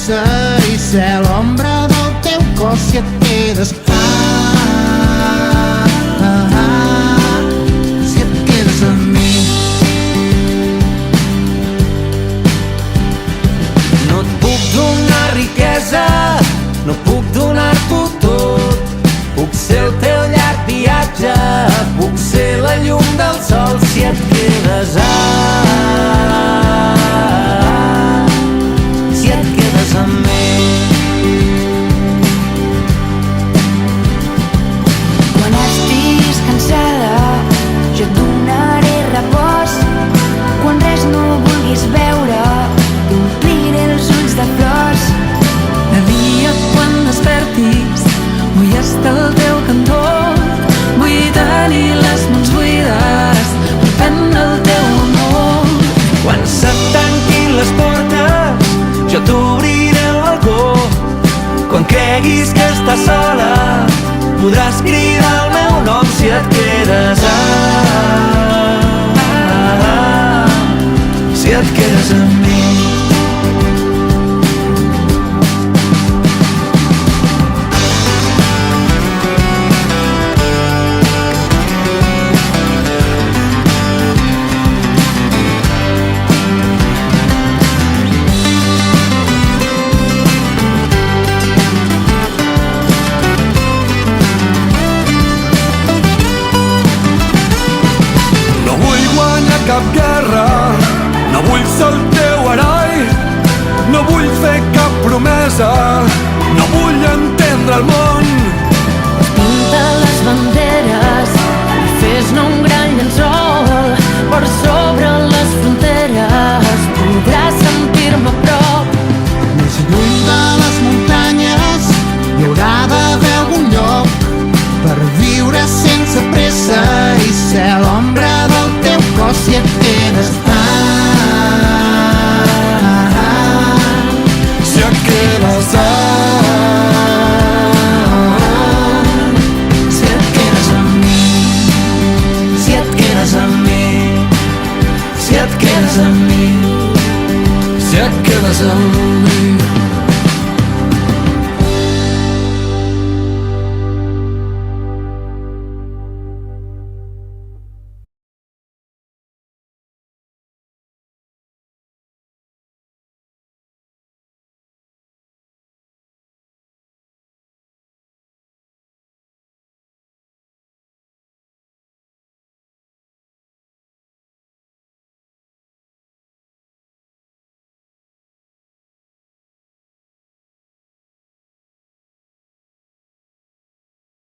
pressa i ser l'ombra del teu cos si et quedes. Si et quedes amb mi. No et puc donar riquesa, no puc donar-t'ho tot. Puc ser el teu llarg viatge, puc ser la llum del sol si et quedes. Si et quedes amb mi. Quan estiguis cansada, jo et donaré repòs. Quan res no vulguis veure, t'ompliré els ulls de flors. De dia quan despertis vull estar al teu cantó, vull tenir les mans buides per prendre el teu amor. Quan se't tanquin les portes jo t'obriré el balcó. Quan creguis que estàs sola podràs cridar el meu nom si et quedes. Si et quedes amb mi. Cap guerra, no vull ser el teu heroi, no vull fer cap promesa, no vull entendre el món. Pinta les banderes i fes-ne un gran llençol, per sobre les fronteres podràs sentir-me a prop. Més lluny de les muntanyes hi haurà d'haver algun lloc per viure sense pressa i ser l'ombra del teu cos si et quedes. Si et quedes. Si et quedes amb mi. Si et quedes amb mi. Si et quedes amb mi. Si et quedes amb mi.